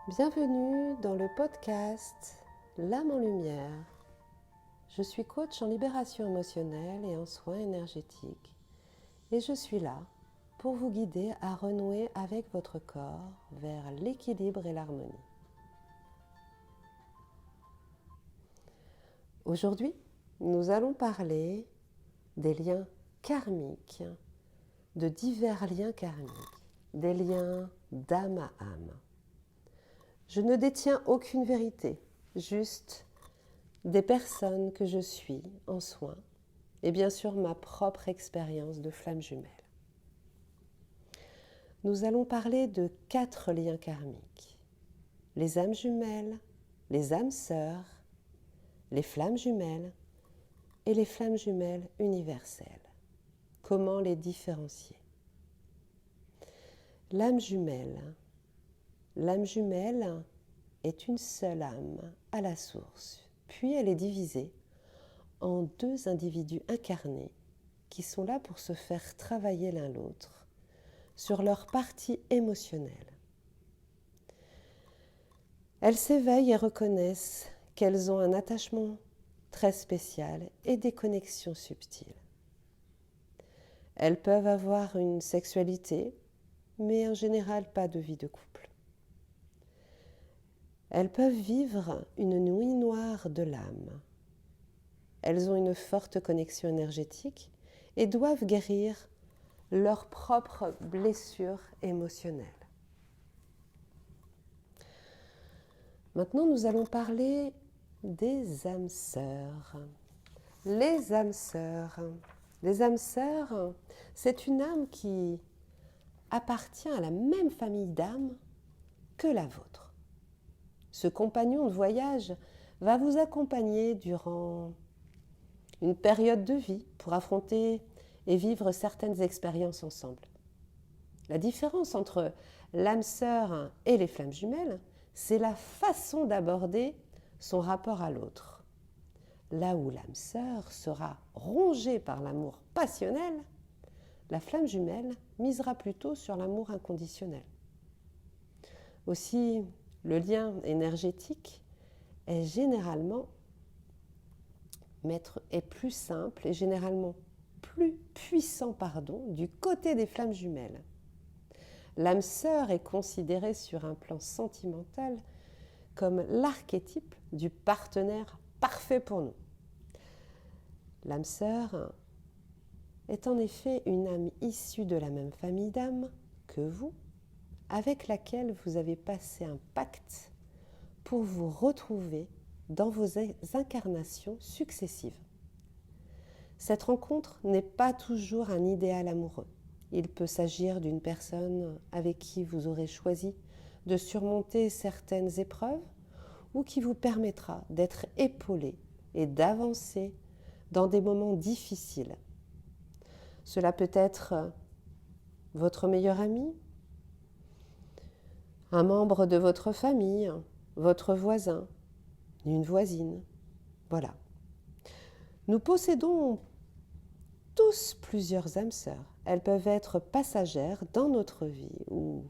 Bienvenue dans le podcast L'âme en lumière. Je suis coach en libération émotionnelle et en soins énergétiques et je suis là pour vous guider à renouer avec votre corps vers l'équilibre et l'harmonie. Aujourd'hui, nous allons parler des liens karmiques, de divers liens karmiques, des liens d'âme à âme. Je ne détiens aucune vérité, juste des personnes que je suis en soins et bien sûr ma propre expérience de flamme jumelle. Nous allons parler de 4 liens karmiques. Les âmes jumelles, les âmes sœurs, les flammes jumelles et les flammes jumelles universelles. Comment les différencier? L'âme jumelle. L'âme jumelle est une seule âme à la source, puis elle est divisée en 2 individus incarnés qui sont là pour se faire travailler l'un l'autre sur leur partie émotionnelle. Elles s'éveillent et reconnaissent qu'elles ont un attachement très spécial et des connexions subtiles. Elles peuvent avoir une sexualité, mais en général pas de vie de couple. Elles peuvent vivre une nuit noire de l'âme. Elles ont une forte connexion énergétique et doivent guérir leurs propres blessures émotionnelles. Maintenant, nous allons parler des âmes sœurs. Les âmes sœurs. Les âmes sœurs, c'est une âme qui appartient à la même famille d'âmes que la vôtre. Ce compagnon de voyage va vous accompagner durant une période de vie pour affronter et vivre certaines expériences ensemble. La différence entre l'âme sœur et les flammes jumelles, c'est la façon d'aborder son rapport à l'autre. Là où l'âme sœur sera rongée par l'amour passionnel, la flamme jumelle misera plutôt sur l'amour inconditionnel. Aussi, le lien énergétique est plus simple et généralement plus puissant du côté des flammes jumelles. L'âme sœur est considérée sur un plan sentimental comme l'archétype du partenaire parfait pour nous. L'âme sœur est en effet une âme issue de la même famille d'âmes que vous, avec laquelle vous avez passé un pacte pour vous retrouver dans vos incarnations successives. Cette rencontre n'est pas toujours un idéal amoureux. Il peut s'agir d'une personne avec qui vous aurez choisi de surmonter certaines épreuves ou qui vous permettra d'être épaulé et d'avancer dans des moments difficiles. Cela peut être votre meilleur ami, un membre de votre famille, votre voisin, une voisine. Voilà. Nous possédons tous plusieurs âmes sœurs. Elles peuvent être passagères dans notre vie ou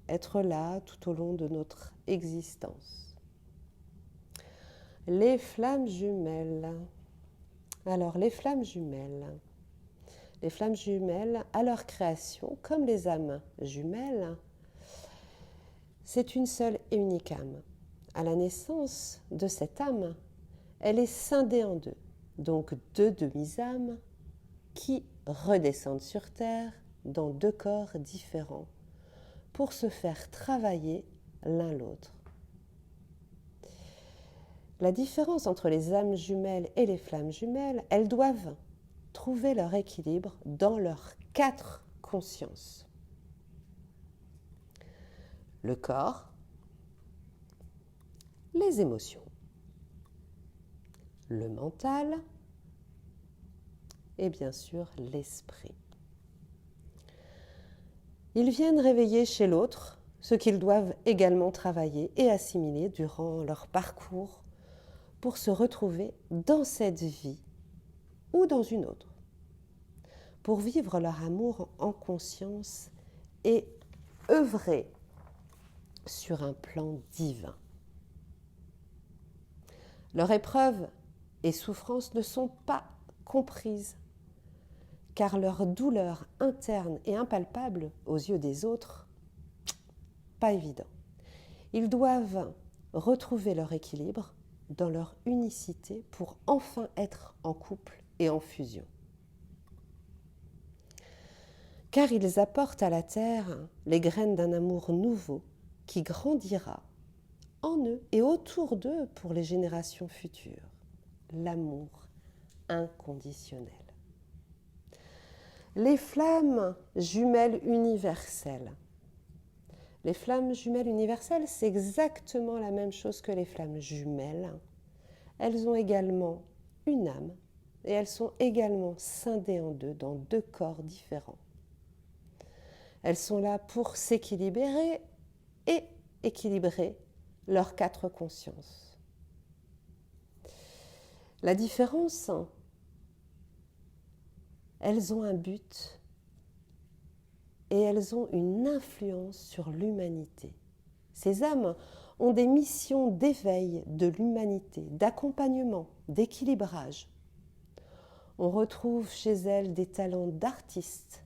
être là tout au long de notre existence. Les flammes jumelles. Alors, les flammes jumelles. Les flammes jumelles, à leur création, comme les âmes jumelles, c'est une seule et unique âme. À la naissance de cette âme, elle est scindée en 2, donc 2 demi-âmes qui redescendent sur Terre dans 2 corps différents pour se faire travailler l'un l'autre. La différence entre les âmes jumelles et les flammes jumelles, elles doivent trouver leur équilibre dans leurs 4 consciences. Le corps, les émotions, le mental et bien sûr l'esprit. Ils viennent réveiller chez l'autre ce qu'ils doivent également travailler et assimiler durant leur parcours pour se retrouver dans cette vie ou dans une autre, pour vivre leur amour en conscience et œuvrer sur un plan divin. Leurs épreuves et souffrances ne sont pas comprises, car leur douleur interne et impalpable aux yeux des autres, pas évident. Ils doivent retrouver leur équilibre dans leur unicité pour enfin être en couple et en fusion. Car ils apportent à la terre les graines d'un amour nouveau qui grandira en eux et autour d'eux pour les générations futures. L'amour inconditionnel. Les flammes jumelles universelles. Les flammes jumelles universelles, c'est exactement la même chose que les flammes jumelles. Elles ont également une âme et elles sont également scindées en deux, dans deux corps différents. Elles sont là pour s'équilibrer et équilibrer leurs quatre consciences. La différence, elles ont un but et elles ont une influence sur l'humanité. Ces âmes ont des missions d'éveil de l'humanité, d'accompagnement, d'équilibrage. On retrouve chez elles des talents d'artistes,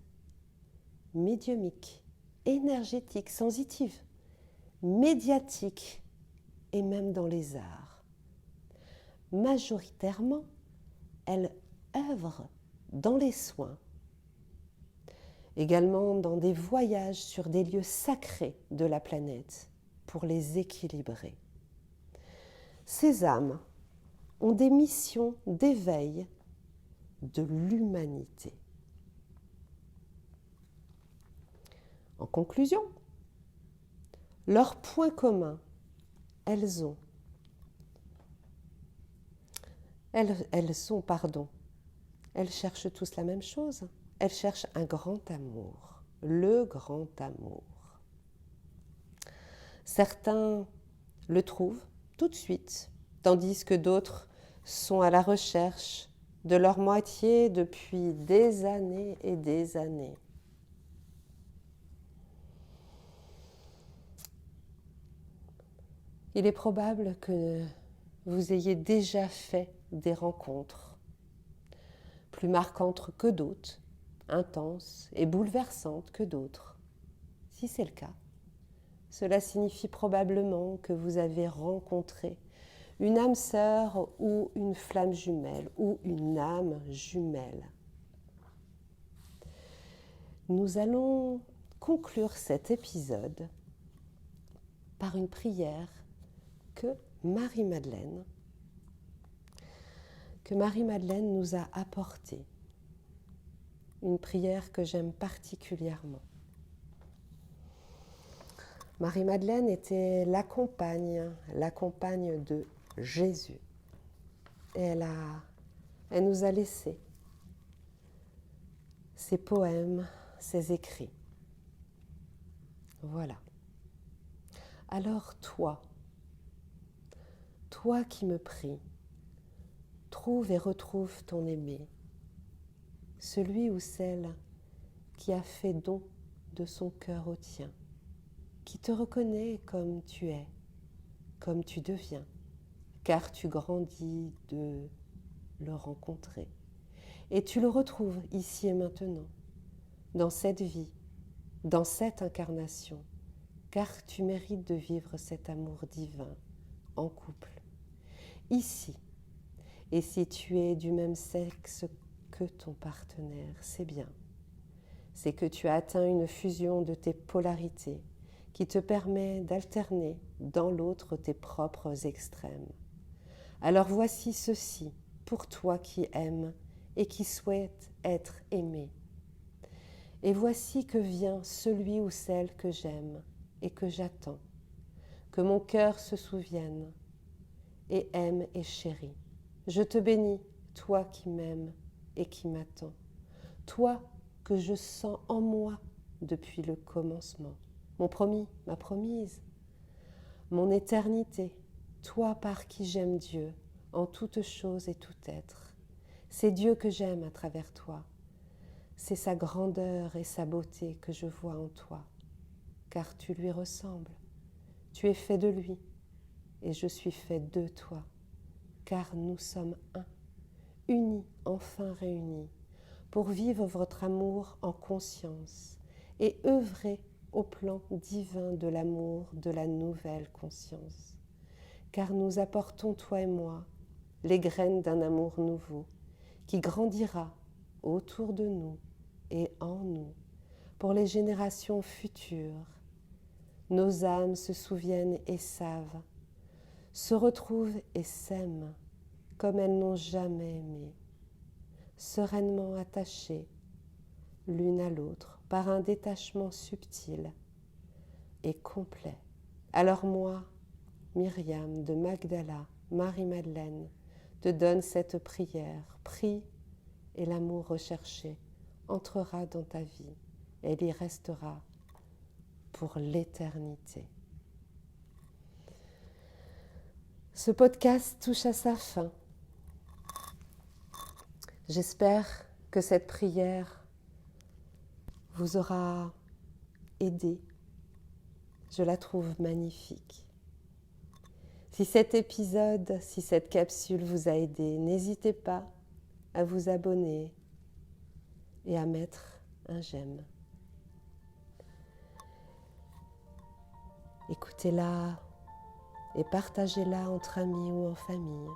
médiumiques, énergétiques, sensitives, médiatiques et même dans les arts. Majoritairement, elles œuvrent dans les soins, également dans des voyages sur des lieux sacrés de la planète pour les équilibrer. Ces âmes ont des missions d'éveil de l'humanité. En conclusion, leurs points communs, elles cherchent tous la même chose. Elles cherchent un grand amour, le grand amour. Certains le trouvent tout de suite, tandis que d'autres sont à la recherche de leur moitié depuis des années et des années. Il est probable que vous ayez déjà fait des rencontres plus marquantes que d'autres, intenses et bouleversantes que d'autres. Si c'est le cas, cela signifie probablement que vous avez rencontré une âme sœur ou une flamme jumelle ou une âme jumelle. Nous allons conclure cet épisode par une prière que Marie-Madeleine nous a apportée. Une prière que j'aime particulièrement. Marie-Madeleine était la compagne de Jésus. Et elle nous a laissé ses poèmes, ses écrits. Voilà. Alors toi qui me pries, trouve et retrouve ton aimé, celui ou celle qui a fait don de son cœur au tien, qui te reconnaît comme tu es, comme tu deviens, car tu grandis de le rencontrer. Et tu le retrouves ici et maintenant, dans cette vie, dans cette incarnation, car tu mérites de vivre cet amour divin en couple, ici. Et si tu es du même sexe que ton partenaire, c'est bien. C'est que tu as atteint une fusion de tes polarités qui te permet d'alterner dans l'autre tes propres extrêmes. Alors voici ceci pour toi qui aimes et qui souhaite être aimé. Et voici que vient celui ou celle que j'aime et que j'attends, que mon cœur se souvienne et aime et chérit. Je te bénis, toi qui m'aimes et qui m'attends, toi que je sens en moi depuis le commencement, mon promis, ma promise, mon éternité, toi par qui j'aime Dieu en toute chose et tout être. C'est Dieu que j'aime à travers toi. C'est sa grandeur et sa beauté que je vois en toi, car tu lui ressembles. Tu es fait de lui et je suis fait de toi, car nous sommes un, unis, enfin réunis, pour vivre votre amour en conscience et œuvrer au plan divin de l'amour de la nouvelle conscience. Car nous apportons, toi et moi, les graines d'un amour nouveau qui grandira autour de nous et en nous pour les générations futures. Nos âmes se souviennent et savent, se retrouvent et s'aiment comme elles n'ont jamais aimé, sereinement attachées l'une à l'autre par un détachement subtil et complet. Alors moi, Myriam de Magdala, Marie-Madeleine, te donne cette prière. Prie et l'amour recherché entrera dans ta vie. Elle y restera pour l'éternité. Ce podcast touche à sa fin. J'espère que cette prière vous aura aidé. Je la trouve magnifique. Si cet épisode, si cette capsule vous a aidé, n'hésitez pas à vous abonner et à mettre un j'aime. Écoutez-la et partagez-la entre amis ou en famille.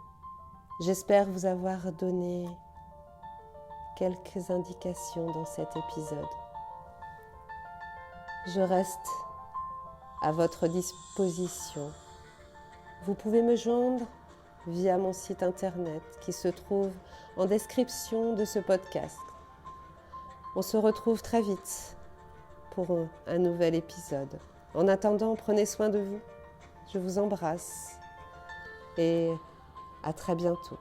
J'espère vous avoir donné quelques indications dans cet épisode. Je reste à votre disposition. Vous pouvez me joindre via mon site internet qui se trouve en description de ce podcast. On se retrouve très vite pour un nouvel épisode. En attendant, prenez soin de vous. Je vous embrasse et à très bientôt.